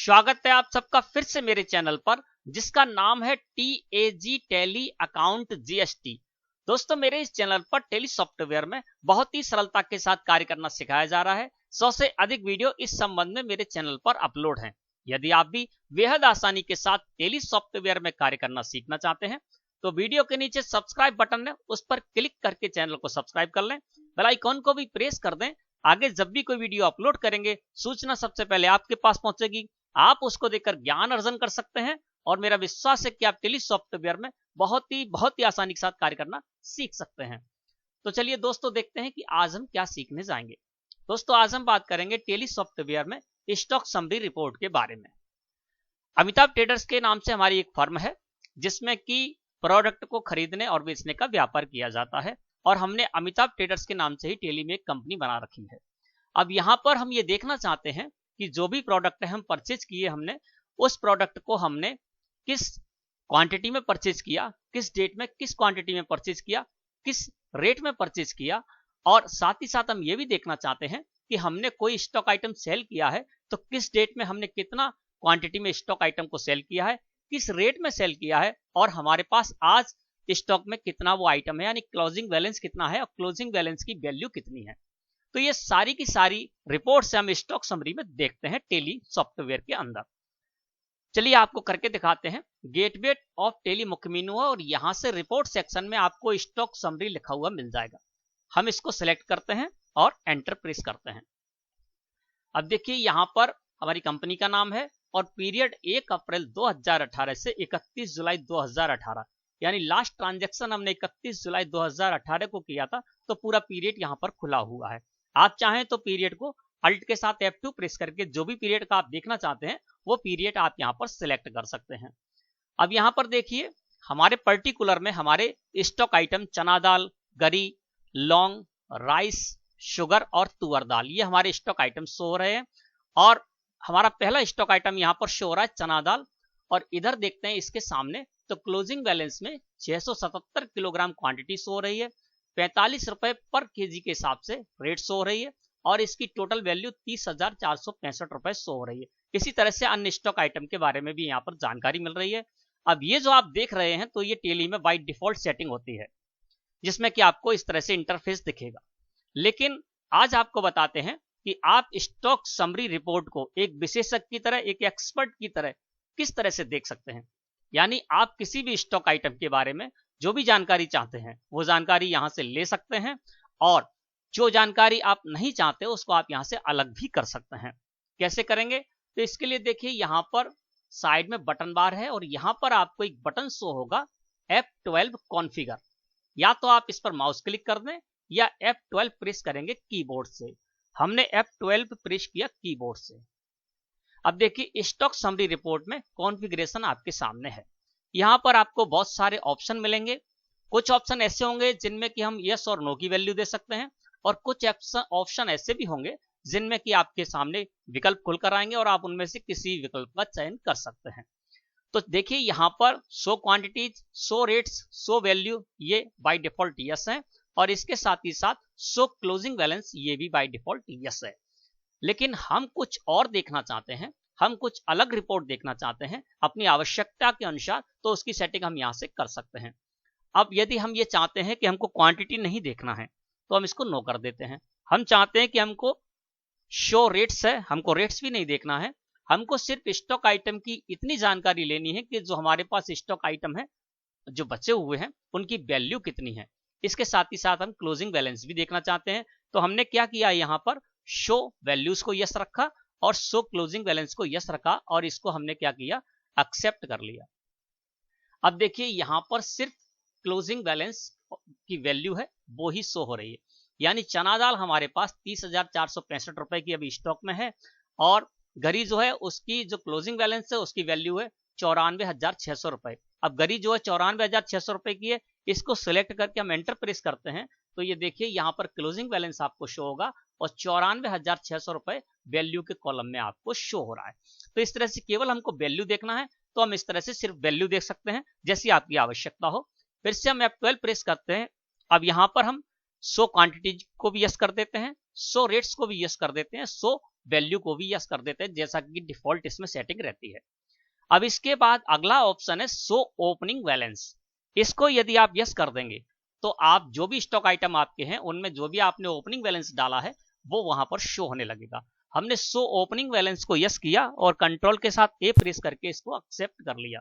स्वागत है आप सबका फिर से मेरे चैनल पर, जिसका नाम है TAG टैली अकाउंट GST। दोस्तों, मेरे इस चैनल पर टैली सॉफ्टवेयर में बहुत ही सरलता के साथ कार्य करना सिखाया जा रहा है। 100 से अधिक वीडियो इस संबंध में मेरे चैनल पर अपलोड हैं। यदि आप भी बेहद आसानी के साथ टैली सॉफ्टवेयर में कार्य करना सीखना चाहते हैं तो वीडियो के नीचे सब्सक्राइब बटन है, उस पर क्लिक करके चैनल को सब्सक्राइब कर लें। बेल आइकॉन को भी प्रेस कर दें। आगे जब भी कोई वीडियो अपलोड करेंगे सूचना सबसे पहले आपके पास पहुंचेगी। आप उसको देखकर ज्ञान अर्जन कर सकते हैं और मेरा विश्वास है कि आप टैली सॉफ्टवेयर में बहुत ही आसानी के साथ कार्य करना सीख सकते हैं। तो चलिए दोस्तों, देखते हैं कि आज हम क्या सीखने जाएंगे। दोस्तों, आज हम बात करेंगे टैली सॉफ्टवेयर में स्टॉक समरी रिपोर्ट के बारे में। अमिताभ ट्रेडर्स के नाम से हमारी एक फर्म है जिसमें कि प्रोडक्ट को खरीदने और बेचने का व्यापार किया जाता है, और हमने अमिताभ ट्रेडर्स के नाम से ही टैली में एक कंपनी बना रखी है। अब यहाँ पर हम ये देखना चाहते हैं कि जो भी प्रोडक्ट है हम परचेज किए, हमने उस प्रोडक्ट को हमने किस क्वांटिटी में परचेज किया, किस डेट में किस क्वांटिटी में परचेज किया, किस रेट में परचेज किया, और साथ ही साथ हम ये भी देखना चाहते हैं कि हमने कोई स्टॉक आइटम सेल किया है तो किस डेट में हमने कितना क्वांटिटी में स्टॉक आइटम को सेल किया है, किस रेट में सेल किया है, और हमारे पास आज स्टॉक में कितना वो आइटम है, यानी क्लोजिंग बैलेंस कितना है और क्लोजिंग बैलेंस की वैल्यू कितनी है। तो ये सारी की सारी रिपोर्ट से हम स्टॉक समरी में देखते हैं टैली सॉफ्टवेयर के अंदर। चलिए आपको करके दिखाते हैं। गेटवे ऑफ टैली मुख्य मेनू है और यहां से रिपोर्ट सेक्शन में आपको स्टॉक समरी लिखा हुआ मिल जाएगा। हम इसको सिलेक्ट करते हैं और एंटर प्रेस करते हैं। अब देखिए यहां पर हमारी कंपनी का नाम है और पीरियड 1 अप्रैल 2018 से 31 जुलाई 2018, यानी लास्ट ट्रांजैक्शन हमने 31 जुलाई 2018 को किया था, तो पूरा पीरियड यहां पर खुला हुआ है। आप चाहें तो पीरियड को अल्ट के साथ F2 प्रेस करके जो भी पीरियड का आप देखना चाहते हैं वो पीरियड आप यहां पर सिलेक्ट कर सकते हैं। अब यहां पर देखिए हमारे पर्टिकुलर में हमारे स्टॉक आइटम चना दाल, गरी, लौंग, राइस, शुगर और तुअर दाल, ये हमारे स्टॉक आइटम शो हो रहे हैं। और हमारा पहला स्टॉक आइटम यहां पर शो हो रहा है चना दाल, और इधर देखते हैं इसके सामने तो क्लोजिंग बैलेंस में 677 किलोग्राम क्वांटिटी शो हो रही है, 45 रुपए पर केजी के हिसाब से रेट शो हो रही है, और इसकी टोटल वैल्यू 30,465 रुपए शो हो रही है। इसी तरह से अन्य स्टॉक आइटम के बारे में भी यहाँ पर जानकारी मिल रही है। अब ये जो आप देख रहे हैं तो ये टैली में बाय डिफॉल्ट सेटिंग होती है जिसमें कि आपको इस तरह से इंटरफेस दिखेगा। लेकिन आज आपको बताते हैं कि आप स्टॉक समरी रिपोर्ट को एक विशेषज्ञ की तरह, एक एक्सपर्ट की तरह किस तरह से देख सकते हैं। यानी आप किसी भी स्टॉक आइटम के बारे में जो भी जानकारी चाहते हैं वो जानकारी यहां से ले सकते हैं, और जो जानकारी आप नहीं चाहते उसको आप यहां से अलग भी कर सकते हैं। कैसे करेंगे? तो इसके लिए देखिए यहां पर साइड में बटन बार है और यहां पर आपको एक बटन शो होगा F12 कॉन्फ़िगर। या तो आप इस पर माउस क्लिक कर दें या F12 प्रेस करेंगे कीबोर्ड से। हमने F12 प्रेस किया कीबोर्ड से। अब देखिए स्टॉक समरी रिपोर्ट में कॉन्फ़िगरेशन आपके सामने है। यहां पर आपको बहुत सारे ऑप्शन मिलेंगे। कुछ ऑप्शन ऐसे होंगे जिनमें कि हम यस और नो की वैल्यू दे सकते हैं, और कुछ ऑप्शन ऐसे भी होंगे जिनमें कि आपके सामने विकल्प खुलकर आएंगे और आप उनमें से किसी विकल्प का चयन कर सकते हैं। तो देखिए यहाँ पर show quantities, show rates, show value, ये बाय डिफॉल्ट यस है, और इसके साथ ही साथ शो क्लोजिंग बैलेंस, ये भी बाय डिफॉल्ट यस है। लेकिन हम कुछ और देखना चाहते हैं, हम कुछ अलग रिपोर्ट देखना चाहते हैं अपनी आवश्यकता के अनुसार, तो उसकी सेटिंग हम यहाँ से कर सकते हैं। अब यदि हम ये चाहते हैं कि हमको क्वांटिटी नहीं देखना है तो हम इसको नो कर देते हैं। हम चाहते हैं कि हमको शो रेट्स है, हमको रेट्स भी नहीं देखना है, हमको सिर्फ स्टॉक आइटम की इतनी जानकारी लेनी है कि जो हमारे पास स्टॉक आइटम है जो बचे हुए हैं उनकी वैल्यू कितनी है। इसके साथ ही साथ हम क्लोजिंग बैलेंस भी देखना चाहते हैं, तो हमने क्या किया, यहाँ पर शो वैल्यूज को यस रखा और शो क्लोजिंग बैलेंस को यस रखा, और इसको हमने क्या किया, एक्सेप्ट कर लिया। अब देखिए यहाँ पर सिर्फ क्लोजिंग बैलेंस की वैल्यू है वो ही शो हो रही है, यानी चना दाल हमारे पास 30,465 रुपए की अभी स्टॉक में है, और गरी जो है उसकी जो क्लोजिंग बैलेंस है उसकी वैल्यू है 94,600 रुपए। अब गरी जो है 94,600 रुपए की है, इसको सिलेक्ट करके हम एंटर प्रेस करते हैं तो ये देखिए यहाँ पर क्लोजिंग बैलेंस आपको शो होगा और 94,600 रुपए वैल्यू के कॉलम में आपको शो हो रहा है। तो इस तरह से केवल हमको वैल्यू देखना है तो हम इस तरह से सिर्फ वैल्यू देख सकते हैं जैसी आपकी आवश्यकता हो। फिर से हम F12 प्रेस करते हैं। अब यहाँ पर हम शो क्वांटिटीज को भी यस कर देते हैं, शो रेट्स को भी यस कर देते हैं, शो वैल्यू को भी यस कर देते हैं, जैसा कि डिफॉल्ट इसमें सेटिंग रहती है। अब इसके बाद अगला ऑप्शन है शो ओपनिंग बैलेंस। इसको यदि आप यस कर देंगे तो आप जो भी स्टॉक आइटम आपके हैं उनमें जो भी आपने ओपनिंग बैलेंस डाला है वो वहां पर शो होने लगेगा। हमने शो ओपनिंग बैलेंस को यस किया और कंट्रोल के साथ ए प्रेस करके इसको एक्सेप्ट कर लिया।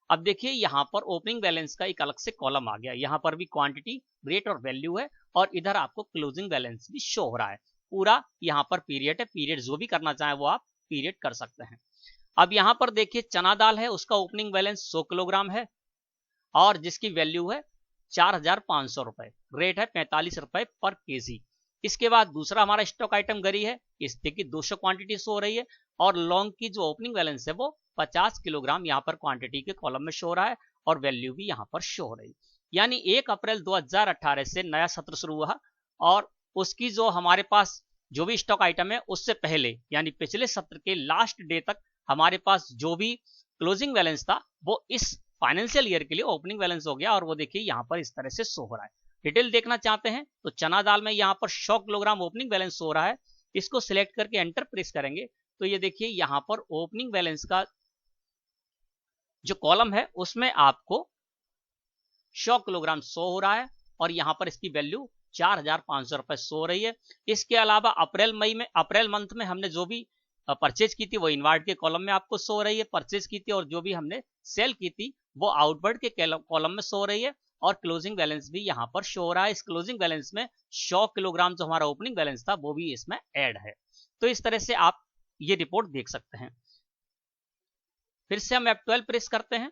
अब देखिए यहाँ पर ओपनिंग बैलेंस का एक अलग से कॉलम आ गया, यहाँ पर भी क्वांटिटी, रेट और वैल्यू है और इधर आपको क्लोजिंग बैलेंस भी शो हो रहा है। पूरा यहाँ पर पीरियड है, पीरियड जो भी करना चाहे वो आप पीरियड कर सकते हैं। अब यहाँ पर देखिए चना दाल है, उसका ओपनिंग बैलेंस 100 किलोग्राम है और जिसकी वैल्यू है 4,500 रुपए, रेट है 45 रुपए पर केजी। इसके बाद दूसरा हमारा स्टॉक आइटम गरी है, इस देखिए 200 क्वांटिटी शो हो रही है और लौंग की जो ओपनिंग बैलेंस है वो 50 किलोग्राम यहाँ पर क्वांटिटी के कॉलम में शो हो रहा है और वैल्यू भी यहाँ पर शो हो रही है। यानी 1 अप्रैल 2018 से नया सत्र शुरू हुआ और उसकी जो हमारे पास जो भी स्टॉक आइटम है उससे पहले यानी पिछले सत्र के लास्ट डे तक हमारे पास जो भी क्लोजिंग बैलेंस था वो इस फाइनेंशियल ईयर के लिए ओपनिंग बैलेंस हो गया और वो देखिए यहाँ पर इस तरह से शो हो रहा है। डिटेल देखना चाहते हैं तो चना दाल में यहाँ पर 100 किलोग्राम ओपनिंग बैलेंस शो हो रहा है। इसको सिलेक्ट करके एंटर प्रेस करेंगे तो ये देखिए यहाँ पर ओपनिंग बैलेंस का जो कॉलम है उसमें आपको 100 किलोग्राम शो हो रहा है और यहाँ पर इसकी वैल्यू 4,500 रुपए शो हो रही है। इसके अलावा अप्रैल मंथ में हमने जो भी परचेज की थी वो इनवर्ड के कॉलम में आपको शो हो रही है परचेज की थी, और जो भी हमने सेल की थी वो आउटवर्ड के कॉलम में शो हो रही है और क्लोजिंग बैलेंस भी यहाँ पर शो हो रहा है। इस क्लोजिंग बैलेंस में 100 किलोग्राम जो हमारा ओपनिंग बैलेंस था वो भी इसमें ऐड है। तो इस तरह से आप ये रिपोर्ट देख सकते हैं। फिर से हम F12 प्रेस करते हैं।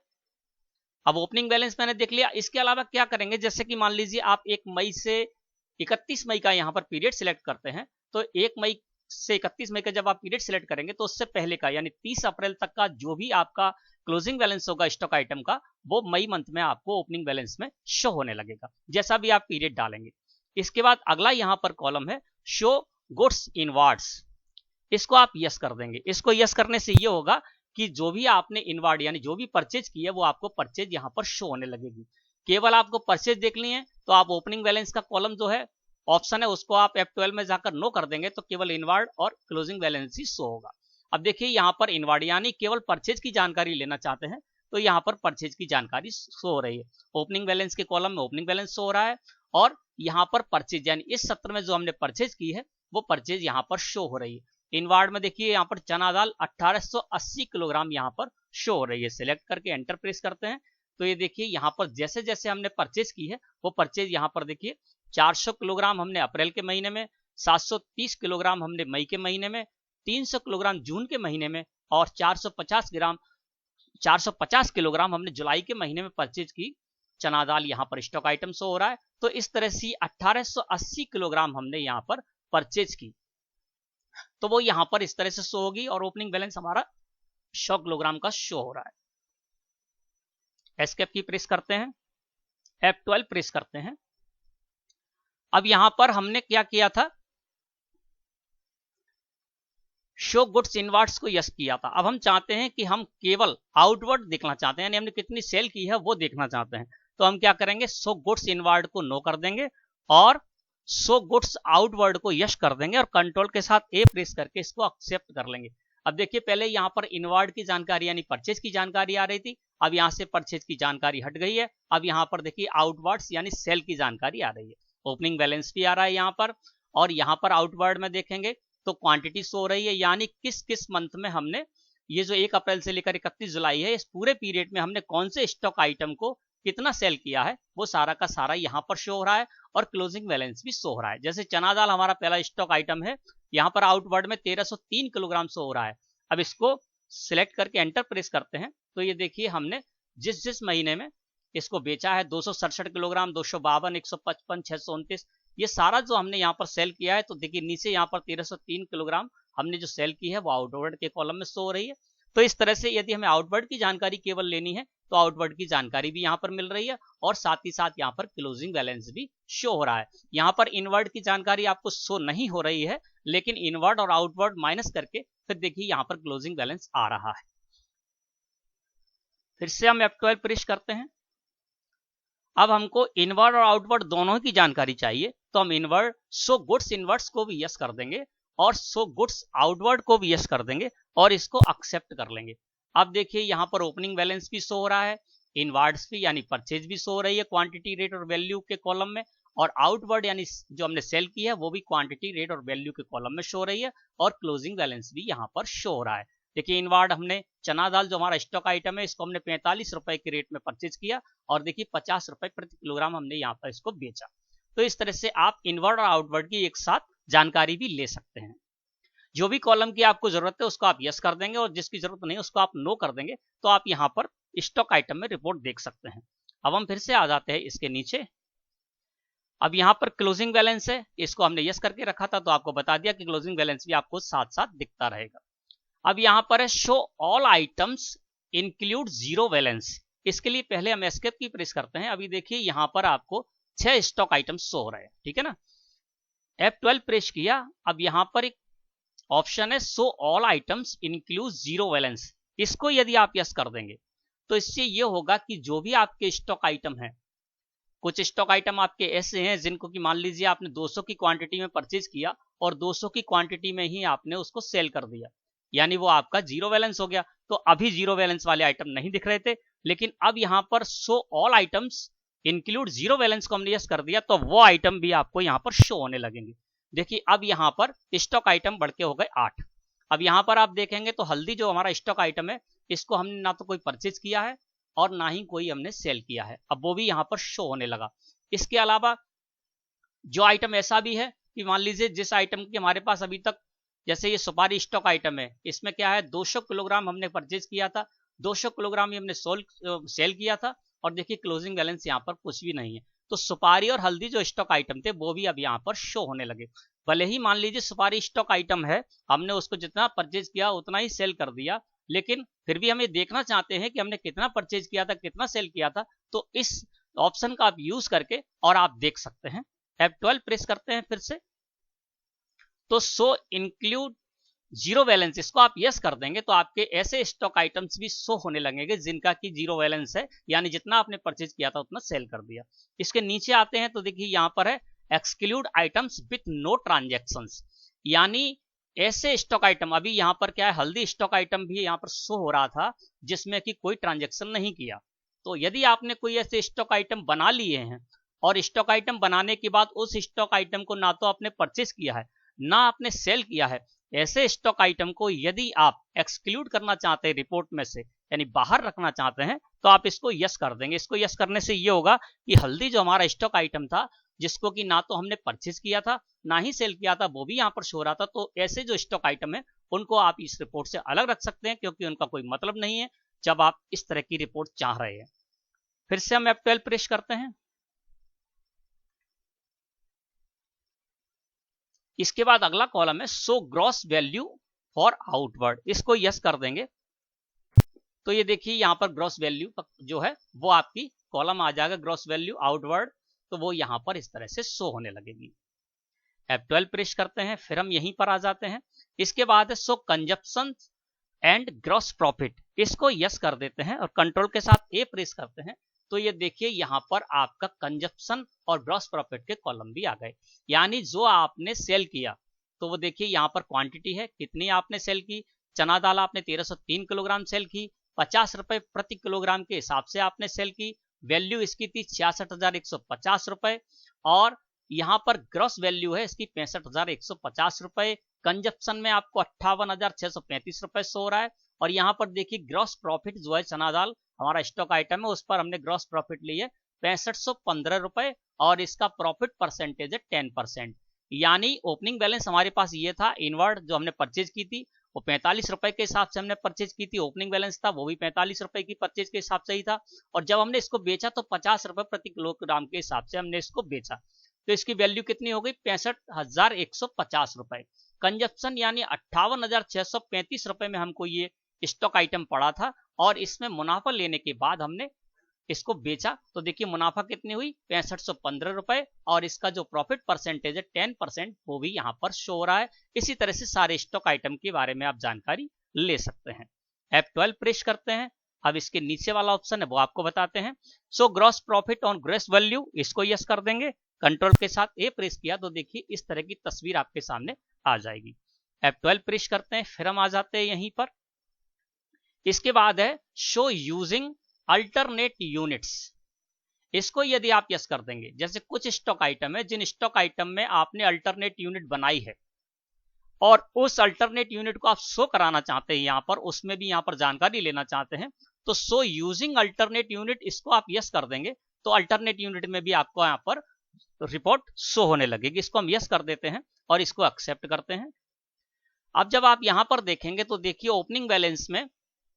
अब ओपनिंग बैलेंस मैंने देख लिया। इसके अलावा क्या करेंगे, जैसे कि मान लीजिए आप 1 मई से 31 मई का यहाँ पर पीरियड सिलेक्ट करते हैं तो 1 मई से 31 मई का जब आप पीरियड सिलेक्ट करेंगे तो उससे पहले का यानी 30 अप्रैल तक का जो भी आपका क्लोजिंग बैलेंस होगा स्टॉक आइटम का वो मई मंथ में आपको ओपनिंग बैलेंस में शो होने लगेगा जैसा भी आप पीरियड डालेंगे। इसके बाद अगला यहाँ पर कॉलम है शो गुड्स इनवर्ड्स। इसको आप यस कर देंगे। इसको यस करने से ये होगा कि जो भी आपने इनवर्ड यानी जो भी परचेज की है वो आपको परचेज यहाँ पर शो होने लगेगी। केवल आपको परचेज देखनी है तो आप ओपनिंग बैलेंस का कॉलम जो है ऑप्शन है उसको आप F12 में जाकर नो कर देंगे तो केवल इनवर्ड और क्लोजिंग बैलेंस ही शो होगा। अब देखिए यहाँ पर इनवर्ड यानी केवल परचेज की जानकारी लेना चाहते हैं तो यहाँ पर परचेज की जानकारी शो हो रही है। ओपनिंग बैलेंस के कॉलम में ओपनिंग बैलेंस शो हो रहा है और यहाँ पर परचेज यानी इस सत्र में जो हमने परचेज की है वो परचेज यहाँ पर शो हो रही है। इनवर्ड में देखिए यहाँ पर चना दाल 1880 किलोग्राम यहाँ पर शो हो रही है। सिलेक्ट करके एंटर प्रेस करते हैं तो ये देखिए यहाँ पर जैसे जैसे हमने परचेज की है वो परचेज यहाँ पर देखिए 400 किलोग्राम हमने अप्रैल के महीने में, 730 किलोग्राम हमने मई के महीने में, 300 किलोग्राम जून के महीने में और 450 किलोग्राम हमने जुलाई के महीने में परचेज की चना दाल यहाँ पर स्टॉक आइटम शो हो रहा है। तो इस तरह से 1880 किलोग्राम हमने यहाँ पर परचेज की तो वो यहाँ पर इस तरह से शो होगी और ओपनिंग बैलेंस हमारा 100 किलोग्राम का शो हो रहा है। एस्केप की प्रेस करते हैं, F12 प्रेस करते हैं। अब यहां पर हमने क्या किया था, शो गुड्स इनवर्ड्स को यस किया था। अब हम चाहते हैं कि हम केवल आउटवर्ड देखना चाहते हैं यानी हमने कितनी सेल की है वो देखना चाहते हैं तो हम क्या करेंगे, शो गुड्स इनवर्ड को नो कर देंगे और शो गुड्स आउटवर्ड को यस कर देंगे और कंट्रोल के साथ ए प्रेस करके इसको एक्सेप्ट कर लेंगे। अब देखिए पहले यहाँ पर इनवर्ड की जानकारी यानी परचेज की जानकारी आ रही थी, अब यहाँ से परचेज की जानकारी हट गई है। अब यहाँ पर देखिए आउटवर्ड्स यानी सेल की जानकारी आ रही है। ओपनिंग बैलेंस भी आ रहा है यहाँ पर और यहाँ पर आउटवर्ड में देखेंगे तो क्वांटिटी शो हो रही है यानी किस किस मंथ में हमने ये जो 1 अप्रैल से लेकर 31 जुलाई है इस पूरे पीरियड में हमने कौन से स्टॉक आइटम को कितना सेल किया है वो सारा का सारा यहाँ पर शो हो रहा है और क्लोजिंग बैलेंस भी शो हो रहा है। जैसे चना दाल हमारा पहला स्टॉक आइटम है, यहाँ पर आउटवर्ड में 1303 किलोग्राम शो हो रहा है। अब इसको सिलेक्ट करके एंटर प्रेस करते हैं तो ये देखिए हमने जिस महीने में इसको बेचा है 267 किलोग्राम, 252, 155, 629 ये सारा जो हमने यहाँ पर सेल किया है तो देखिए नीचे यहाँ पर 1303 किलोग्राम हमने जो सेल की है वो आउटवर्ड के कॉलम में शो हो रही है। तो इस तरह से यदि हमें आउटवर्ड की जानकारी केवल लेनी है तो आउटवर्ड की जानकारी भी यहाँ पर मिल रही है और साथ ही साथ यहाँ पर क्लोजिंग बैलेंस भी शो हो रहा है। यहाँ पर इनवर्ड की जानकारी आपको शो नहीं हो रही है लेकिन इनवर्ड और आउटवर्ड माइनस करके फिर देखिए यहाँ पर क्लोजिंग बैलेंस आ रहा है। फिर से हम F12 प्रेस करते हैं। अब हमको इनवर्ड और आउटवर्ड दोनों की जानकारी चाहिए तो हम इनवर्ड शो गुड्स इनवर्ड्स को भी यस कर देंगे और सो गुड्स आउटवर्ड को भी यस कर देंगे और इसको एक्सेप्ट कर लेंगे। अब देखिए यहाँ पर ओपनिंग बैलेंस भी शो हो रहा है, इनवर्ड्स भी यानी परचेज भी शो हो रही है क्वांटिटी रेट और वैल्यू के कॉलम में, और आउटवर्ड यानी जो हमने सेल की है वो भी क्वांटिटी रेट और वैल्यू के कॉलम में शो हो रही है, और क्लोजिंग बैलेंस भी यहाँ पर शो हो रहा है। देखिए इनवर्ड हमने चना दाल जो हमारा स्टॉक आइटम है इसको हमने 45 रुपए के रेट में परचेज किया, और देखिए 50 रुपए प्रति किलोग्राम हमने यहाँ पर इसको बेचा। तो इस तरह से आप इनवर्ड और आउटवर्ड की एक साथ जानकारी भी ले सकते हैं। जो भी कॉलम की आपको जरूरत है उसको आप यस कर देंगे, और जिसकी जरूरत नहीं उसको आप नो कर देंगे, तो आप यहाँ पर स्टॉक आइटम में रिपोर्ट देख सकते हैं। अब हम फिर से आ जाते हैं इसके नीचे। अब यहाँ पर क्लोजिंग बैलेंस है, इसको हमने यस करके रखा था तो आपको बता दिया कि क्लोजिंग बैलेंस भी आपको साथ साथ दिखता रहेगा। अब यहाँ पर है show all items include zero balance, इसके लिए पहले हम एस्केप की प्रेस करते हैं। अभी देखिए यहाँ पर आपको 6 स्टॉक आइटम्स शो हो रहे हैं, ठीक है ना। F12 प्रेस किया, अब यहाँ पर एक ऑप्शन है show all items include zero balance, इसको यदि आप यस कर देंगे तो इससे ये होगा कि जो भी आपके स्टॉक आइटम है, कुछ स्टॉक आइटम आपके ऐसे हैं जिनको कि मान लीजिए आपने 200 की क्वांटिटी में परचेज किया और 200 की क्वांटिटी में ही आपने उसको सेल कर दिया, यानी वो आपका जीरो बैलेंस हो गया। तो अभी जीरो बैलेंस वाले आइटम नहीं दिख रहे थे, लेकिन अब यहाँ पर show all items include zero balance को हमने यस कर दिया तो वो आइटम भी आपको यहाँ पर शो होने लगेंगे। देखिए अब यहाँ पर स्टॉक आइटम बढ़ के हो गए 8। अब यहाँ पर आप देखेंगे तो हल्दी जो हमारा स्टॉक आइटम है इसको हमने ना तो कोई परचेज किया है और ना ही कोई हमने सेल किया है, अब वो भी यहाँ पर शो होने लगा। इसके अलावा जो आइटम ऐसा भी है कि मान लीजिए जिस आइटम की हमारे पास अभी तक, जैसे ये सुपारी स्टॉक आइटम है, इसमें क्या है 200 किलोग्राम हमने परचेज किया था, 200 किलोग्राम ही हमने सेल किया था, और देखिए क्लोजिंग बैलेंस यहाँ पर कुछ भी नहीं है। तो सुपारी और हल्दी जो स्टॉक आइटम थे वो भी अब यहाँ पर शो होने लगे। भले ही मान लीजिए सुपारी स्टॉक आइटम है, हमने उसको जितना परचेज किया उतना ही सेल कर दिया, लेकिन फिर भी हमें देखना चाहते हैं कि हमने कितना परचेज किया था, कितना सेल किया था, तो इस ऑप्शन का आप यूज करके और आप देख सकते हैं। F12 प्रेस करते हैं फिर से, तो शो इंक्लूड जीरो बैलेंस इसको आप यस कर देंगे तो आपके ऐसे स्टॉक आइटम्स भी शो होने लगेंगे जिनका कि जीरो बैलेंस है, यानी जितना आपने परचेज किया था उतना सेल कर दिया। इसके नीचे आते हैं तो देखिए यहाँ पर है exclude items with no transactions, यानी ऐसे स्टॉक आइटम, अभी यहाँ पर क्या है हल्दी स्टॉक आइटम भी यहाँ पर शो हो रहा था जिसमें कि कोई ट्रांजेक्शन नहीं किया। तो यदि आपने कोई ऐसे स्टॉक आइटम बना लिए हैं और स्टॉक आइटम बनाने के बाद उस स्टॉक आइटम को ना तो आपने परचेज किया है ना आपने सेल किया है, ऐसे स्टॉक आइटम को यदि आप एक्सक्लूड करना चाहते हैं रिपोर्ट में से, यानी बाहर रखना चाहते हैं, तो आप इसको यस कर देंगे। इसको यस करने से ये होगा कि हल्दी जो हमारा स्टॉक आइटम था जिसको कि ना तो हमने परचेज किया था ना ही सेल किया था, वो भी यहाँ पर शो रहा था, तो ऐसे जो स्टॉक आइटम है उनको आप इस रिपोर्ट से अलग रख सकते हैं क्योंकि उनका कोई मतलब नहीं है जब आप इस तरह की रिपोर्ट चाह रहे हैं। फिर से हम F12 प्रेस करते हैं। इसके बाद अगला कॉलम है show gross value for outward, इसको यस कर देंगे तो ये देखिए यहाँ पर ग्रॉस वैल्यू जो है वो आपकी कॉलम आ जाएगा, ग्रॉस वैल्यू आउटवर्ड, तो वो यहाँ पर इस तरह से शो होने लगेगी। F12 प्रेस करते हैं, फिर हम यहीं पर आ जाते हैं। इसके बाद है show consumption and gross profit, इसको यस कर देते हैं और कंट्रोल के साथ A प्रेस करते हैं तो ये देखिए यहाँ पर आपका कंजप्शन और ग्रॉस प्रॉफिट के कॉलम भी आ गए, यानी जो आपने सेल किया तो वो देखिए यहाँ पर क्वांटिटी है कितनी आपने सेल की। चना दाल आपने 1303 किलोग्राम सेल की, 50 रुपए प्रति किलोग्राम के हिसाब से आपने सेल की, वैल्यू इसकी थी 66,150 रुपए, और यहाँ पर ग्रॉस वैल्यू है इसकी 65,150 रुपए। कंजप्शन में आपको 58,635 रुपए शो हो रहा है, और यहाँ पर देखिए ग्रॉस प्रॉफिट जो है चना दाल हमारा स्टॉक आइटम है उस पर हमने ग्रॉस प्रॉफिट ली है 6515 रुपए, और इसका प्रॉफिट परसेंटेज है 10%, यानी ओपनिंग बैलेंस हमारे पास ये था। इनवर्ड जो हमने परचेज की थी वो 45 रुपए के हिसाब से हमने परचेज की थी, ओपनिंग बैलेंस था वो भी 45 रुपए की परचेज के हिसाब से ही था, और जब हमने इसको बेचा तो 50 रुपए प्रति किलोग्राम के हिसाब से हमने इसको बेचा, तो इसकी वैल्यू कितनी हो गई 65,150 रुपए। कंजप्शन यानी 58,635 रुपए में हमको ये स्टॉक आइटम पड़ा था, और इसमें मुनाफा लेने के बाद हमने इसको बेचा तो देखिए मुनाफा कितनी हुई 6515 रुपए, और इसका जो प्रॉफिट परसेंटेज है 10% वो भी यहाँ पर शो हो रहा है। इसी तरह से सारे स्टॉक आइटम के बारे में आप जानकारी ले सकते हैं। F12 प्रेस करते हैं, अब इसके नीचे वाला ऑप्शन है वो आपको बताते हैं। So gross profit on gross value, इसको यस कर देंगे, कंट्रोल के साथ A प्रेस किया तो देखिए इस तरह की तस्वीर आपके सामने आ जाएगी। F12 प्रेस करते हैं, फिर हम आ जाते हैं यहीं पर। इसके बाद है शो यूजिंग अल्टरनेट यूनिट्स। इसको यदि आप यस कर देंगे, जैसे कुछ स्टॉक आइटम है जिन स्टॉक आइटम में आपने अल्टरनेट यूनिट बनाई है और उस अल्टरनेट यूनिट को आप शो कराना चाहते हैं यहाँ पर, उसमें भी यहाँ पर जानकारी लेना चाहते हैं, तो शो यूजिंग अल्टरनेट यूनिट इसको आप यस कर देंगे तो अल्टरनेट यूनिट में भी आपको यहाँ पर रिपोर्ट शो होने लगेगी। इसको हम यस कर देते हैं और इसको एक्सेप्ट करते हैं। अब जब आप यहां पर देखेंगे तो देखिए ओपनिंग बैलेंस में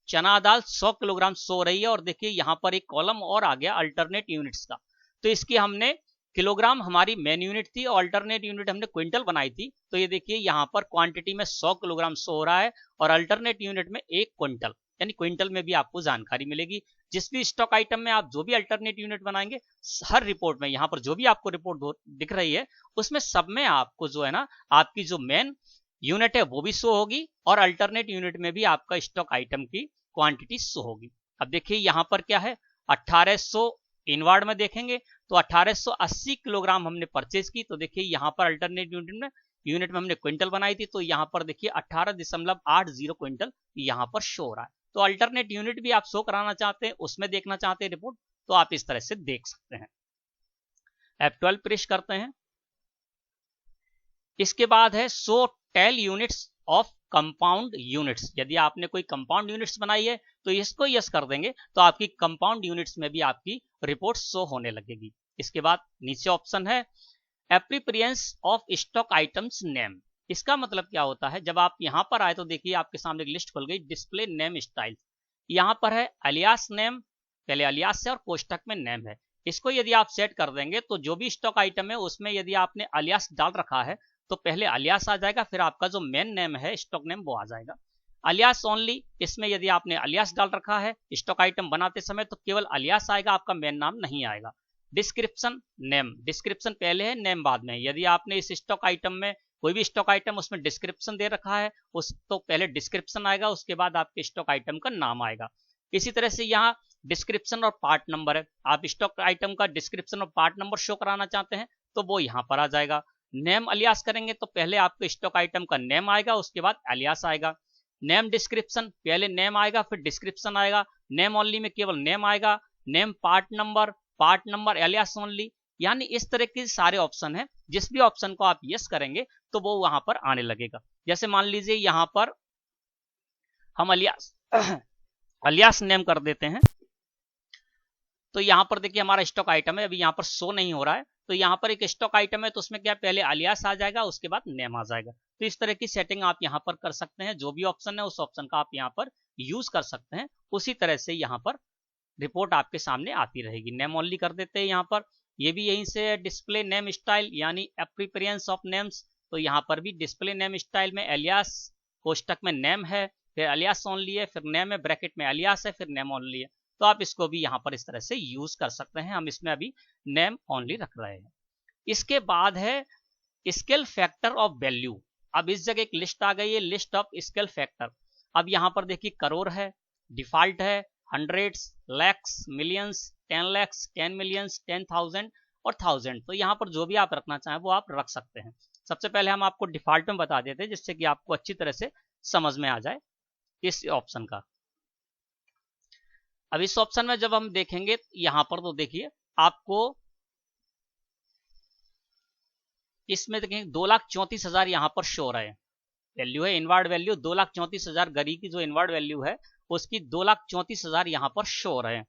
चना दाल 100 किलोग्राम शो हो रही है और देखिए यहां पर एक कॉलम और आ गया अल्टरनेट यूनिट्स का। तो इसकी हमने किलोग्राम हमारी मेन यूनिट थी और अल्टरनेट यूनिट हमने क्विंटल बनाई थी, तो ये देखिए यहां पर क्वांटिटी में 100 किलोग्राम शो हो रहा है और अल्टरनेट यूनिट में 1 क्विंटल, यानी क्विंटल में भी आपको जानकारी मिलेगी। जिस भी स्टॉक आइटम में आप जो भी अल्टरनेट यूनिट बनाएंगे, हर रिपोर्ट में यहाँ पर जो भी आपको रिपोर्ट दिख रही है उसमें सब में आपको जो है ना आपकी जो मेन यूनिट है वो भी शो होगी और अल्टरनेट यूनिट में भी आपका स्टॉक आइटम की क्वांटिटी शो होगी। अब देखिए यहाँ पर क्या है, 1800 इनवर्ड में देखेंगे तो 1880 किलोग्राम हमने परचेज की, तो देखिए यहाँ पर अल्टरनेट यूनिट में हमने क्विंटल बनाई थी, तो यहाँ पर देखिए 18.80 क्विंटल यहाँ पर शो हो रहा है। तो अल्टरनेट यूनिट भी आप शो कराना चाहते हैं, उसमें देखना चाहते हैं रिपोर्ट, तो आप इस तरह से देख सकते हैं। F12 प्रेस करते हैं। इसके बाद है show tail units of compound units. यदि आपने कोई कंपाउंड यूनिट्स बनाई है तो इसको यस कर देंगे तो आपकी कंपाउंड यूनिट्स में भी आपकी रिपोर्ट शो होने लगेगी। इसके बाद नीचे ऑप्शन है एप्रीप्रियंस ऑफ स्टॉक आइटम्स नेम। इसका मतलब क्या होता है, जब आप यहां पर आए तो देखिए आपके सामने एक लिस्ट खुल गई, डिस्प्ले नेम स्टाइल। यहां पर है अलियास नेम, पहले अलियास है और कोष्टक में नेम है। इसको यदि आप सेट कर देंगे तो जो भी स्टॉक आइटम है उसमें यदि आपने अलियास डाल रखा है तो पहले अलियास आ जाएगा, फिर आपका जो मेन नेम है स्टॉक नेम वो आ जाएगा। अलियास ओनली, इसमें यदि आपने अलियास डाल रखा है स्टॉक आइटम बनाते समय तो केवल अलियास आएगा, आपका मेन नाम नहीं आएगा। डिस्क्रिप्शन नेम, डिस्क्रिप्शन पहले है नेम बाद में। यदि आपने इस स्टॉक आइटम में कोई भी स्टॉक आइटम उसमें डिस्क्रिप्शन दे रखा है उस तो पहले डिस्क्रिप्शन आएगा, उसके बाद आपके स्टॉक आइटम का नाम आएगा। इसी तरह से यहाँ डिस्क्रिप्शन और पार्ट नंबर है, आप स्टॉक आइटम का डिस्क्रिप्शन और पार्ट नंबर शो कराना चाहते हैं तो वो यहाँ पर आ जाएगा। नेम अलियास करेंगे तो पहले आपके स्टॉक आइटम का नेम आएगा, उसके बाद अलियास आएगा। नेम डिस्क्रिप्शन, पहले नेम आएगा फिर डिस्क्रिप्शन आएगा। नेम ओनली में केवल नेम आएगा। Name part number alias only. यानी इस तरह के सारे ऑप्शन है, जिस भी ऑप्शन को आप यस करेंगे तो वो वहां पर आने लगेगा। जैसे मान लीजिए यहां पर हम अलियास नेम कर देते हैं, तो यहां पर देखिए हमारा स्टॉक आइटम है, अभी यहां पर शो नहीं हो रहा है, तो यहां पर एक स्टॉक आइटम है तो उसमें क्या पहले अलियास आ जाएगा उसके बाद नेम आ जाएगा। तो इस तरह की सेटिंग आप यहां पर कर सकते हैं, जो भी ऑप्शन है उस ऑप्शन का आप यहां पर यूज कर सकते हैं। उसी तरह से यहां पर रिपोर्ट आपके सामने आती रहेगी। नेम ओनली कर देते हैं यहां पर, ये भी यहीं से डिस्प्ले नेम स्टाइल यानी एप्रीफरेंस ऑफ नेम्स, तो यहां पर भी डिस्प्ले नेम स्टाइल में अलियास, कोष्टक में नेम है, फिर अलियास ओनली है, फिर नेम है, ब्रैकेट में अलियास है, फिर नेम ओनली है। तो आप इसको भी यहां पर इस तरह से यूज कर सकते हैं। हम इसमें अभी नेम ओनली रख रहे हैं। इसके बाद है स्केल फैक्टर ऑफ वैल्यू। अब इस जगह एक लिस्ट आ गई है, लिस्ट ऑफ स्केल फैक्टर। अब यहां पर देखिए करोड़ है, डिफॉल्ट है, hundreds, lakhs, millions, 10 lakhs, 10 millions, 10,000 और 1000। तो यहां पर जो भी आप रखना चाहें वो आप रख सकते हैं। सबसे पहले हम आपको डिफॉल्ट में बता देते हैं जिससे कि आपको अच्छी तरह से समझ में आ जाए इस ऑप्शन का। अब इस ऑप्शन में जब हम देखेंगे यहां पर तो देखिए आपको इसमें देखेंगे 2,34,000 यहां पर शो रहे हैं। वैल्यू है इनवर्ड वैल्यू 2,34,000, गरी की जो इनवर्ड वैल्यू है उसकी 2,34,000 यहां पर शो हो रहे हैं।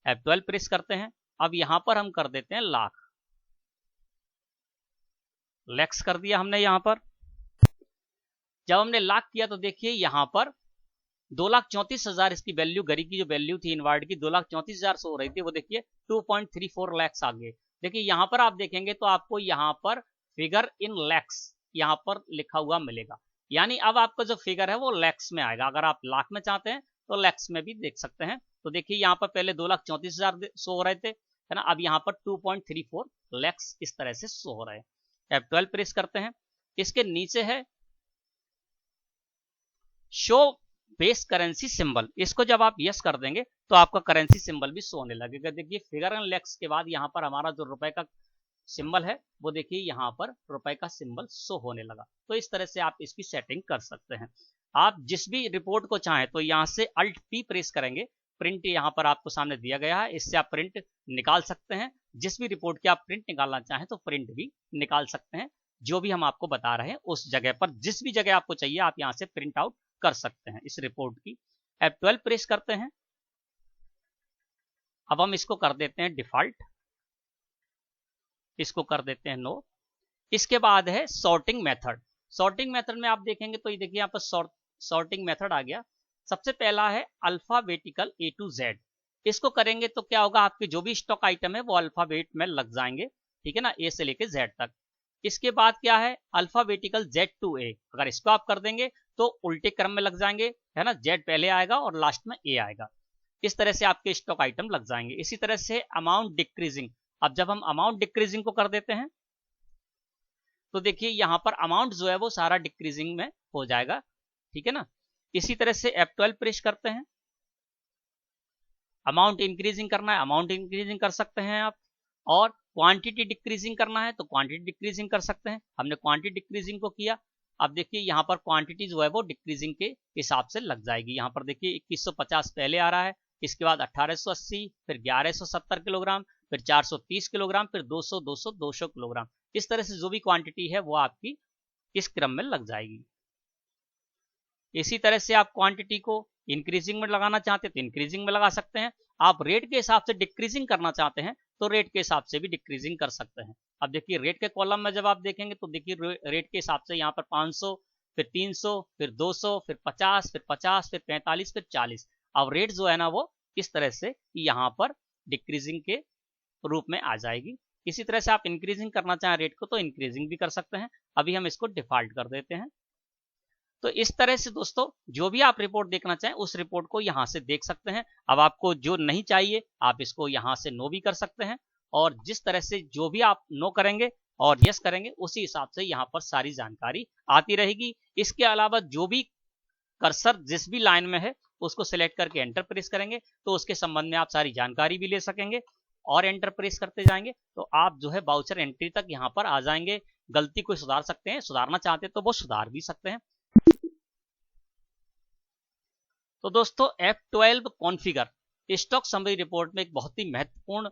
F12 प्रेस करते हैं। अब यहां पर हम कर देते हैं लाख, लैक्स कर दिया हमने यहां पर। जब हमने लाख किया तो देखिए यहां पर 2,34,000 इसकी वैल्यू, गरी की जो वैल्यू थी इनवर्ड की 2,34,000 शो हो रही थी, वो देखिए 2.34 लैक्स आ गए। देखिए यहां पर आप देखेंगे तो आपको यहां पर फिगर इन लैक्स यहां पर लिखा हुआ मिलेगा, यानी अब आपका जो फिगर है वो लैक्स में आएगा। अगर आप लाख में चाहते हैं तो लैक्स में भी देख सकते हैं। तो देखिए यहाँ पर पहले 2,34,000 शो हो रहे थे, है ना, अब यहाँ पर 2.34 लैक्स इस तरह से शो हो रहे हैं। F12 प्रेस करते हैं। इसके नीचे है शो बेस करेंसी सिंबल। इसको जब आप यस कर देंगे तो आपका करेंसी सिंबल भी शो होने लगेगा। देखिए फिगर इन लैक्स के बाद यहाँ पर हमारा जो रुपए का सिंबल है वो देखिए यहाँ पर रुपए का सिंबल शो होने लगा। तो इस तरह से आप इसकी सेटिंग कर सकते हैं। आप जिस भी रिपोर्ट को चाहें तो यहाँ से Alt P प्रेस करेंगे, प्रिंट यहाँ पर आपको सामने दिया गया है, इससे आप प्रिंट निकाल सकते हैं। जिस भी रिपोर्ट की आप प्रिंट निकालना चाहें तो प्रिंट भी निकाल सकते हैं। जो भी हम आपको बता रहे हैं उस जगह पर, जिस भी जगह आपको चाहिए आप यहाँ से प्रिंट आउट कर सकते हैं इस रिपोर्ट की। F12 प्रेस करते हैं। अब हम इसको कर देते हैं डिफॉल्ट, इसको कर देते हैं नो। इसके बाद है सॉर्टिंग मेथड। सॉर्टिंग मेथड में आप देखेंगे तो ये देखिए यहाँ पर सॉर्टिंग मेथड आ गया। सबसे पहला है अल्फाबेटिकल A to Z। इसको करेंगे तो क्या होगा, आपके जो भी स्टॉक आइटम है वो अल्फाबेट में लग जाएंगे, ठीक है ना, A से लेके Z तक। इसके बाद क्या है अल्फाबेटिकल Z to A। अगर इसको आप कर देंगे तो उल्टे क्रम में लग जाएंगे, है ना, Z पहले आएगा और लास्ट में A आएगा। इस तरह से आपके स्टॉक आइटम लग जाएंगे। इसी तरह से अमाउंट डिक्रीजिंग। अब जब हम अमाउंट डिक्रीजिंग को कर देते हैं तो देखिए यहाँ पर अमाउंट जो है वो सारा डिक्रीजिंग में हो जाएगा, ठीक है ना। इसी तरह से F12 प्रेस करते हैं। अमाउंट इंक्रीजिंग करना है, अमाउंट इंक्रीजिंग कर सकते हैं आप, और क्वांटिटी डिक्रीजिंग करना है तो क्वांटिटी डिक्रीजिंग कर सकते हैं। हमने क्वांटिटी डिक्रीजिंग को किया। अब देखिए यहाँ पर क्वांटिटी जो है वो डिक्रीजिंग के हिसाब से लग जाएगी। यहाँ पर देखिए 2150 पहले आ रहा है, इसके बाद 1880, फिर 1170 किलोग्राम, फिर 430 किलोग्राम, फिर 200 200 200 किलोग्राम। इस तरह से जो भी क्वांटिटी है वो आपकी इस क्रम में लग जाएगी। इसी तरह से आप क्वांटिटी को इंक्रीजिंग में लगाना चाहते हैं तो इंक्रीजिंग में लगा सकते हैं। आप रेट के हिसाब से डिक्रीजिंग करना चाहते हैं तो रेट के हिसाब से भी डिक्रीजिंग कर सकते हैं। अब देखिए रेट के कॉलम में जब आप देखेंगे तो देखिए रेट के हिसाब से यहाँ पर 500, फिर 300, फिर 200, फिर 50, फिर 50, फिर 45, फिर 40। अब रेट जो है ना वो इस तरह से यहाँ पर डिक्रीजिंग के रूप में आ जाएगी। इसी तरह से आप इंक्रीजिंग करना चाहें रेट को तो इंक्रीजिंग भी कर सकते हैं। अभी हम इसको डिफॉल्ट कर देते हैं। तो इस तरह से दोस्तों जो भी आप रिपोर्ट देखना चाहें उस रिपोर्ट को यहाँ से देख सकते हैं। अब आपको जो नहीं चाहिए आप इसको यहाँ से नो भी कर सकते हैं, और जिस तरह से जो भी आप नो करेंगे और यस करेंगे उसी हिसाब से यहाँ पर सारी जानकारी आती रहेगी। इसके अलावा जो भी कर्सर जिस भी लाइन में है उसको सिलेक्ट करके एंटर प्रेस करेंगे तो उसके संबंध में आप सारी जानकारी भी ले सकेंगे, और एंटर प्रेस करते जाएंगे तो आप जो है वाउचर एंट्री तक यहाँ पर आ जाएंगे। गलती को सुधार सकते हैं, सुधारना चाहते हैं तो वो सुधार भी सकते हैं। तो दोस्तों F12 configure stock summary report में एक बहुत ही महत्वपूर्ण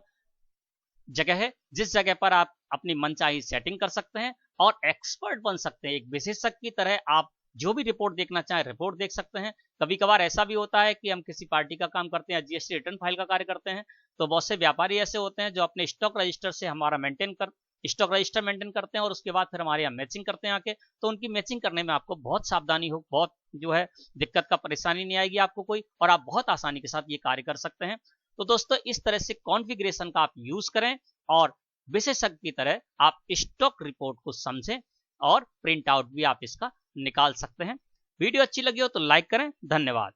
जगह है, जिस जगह पर आप अपनी मनचाही सेटिंग कर सकते हैं और एक्सपर्ट बन सकते हैं। एक विशेषज्ञ की तरह आप जो भी रिपोर्ट देखना चाहें रिपोर्ट देख सकते हैं। कभी कभार ऐसा भी होता है कि हम किसी पार्टी का काम करते हैं, जीएसटी रिटर्न फाइल का कार्य करते हैं, तो बहुत से व्यापारी ऐसे होते हैं जो अपने स्टॉक रजिस्टर से हमारा स्टॉक रजिस्टर मेंटेन करते हैं और उसके बाद फिर हमारे यहाँ मैचिंग करते हैं आके। तो उनकी मैचिंग करने में आपको बहुत सावधानी हो, बहुत जो है दिक्कत का परेशानी नहीं आएगी आपको कोई, और आप बहुत आसानी के साथ ये कार्य कर सकते हैं। तो दोस्तों इस तरह से कॉन्फ़िगरेशन का आप यूज करें और विशेषज्ञ की तरह आप स्टॉक रिपोर्ट को समझें और प्रिंट आउट भी आप इसका निकाल सकते हैं। वीडियो अच्छी लगी हो तो लाइक करें। धन्यवाद।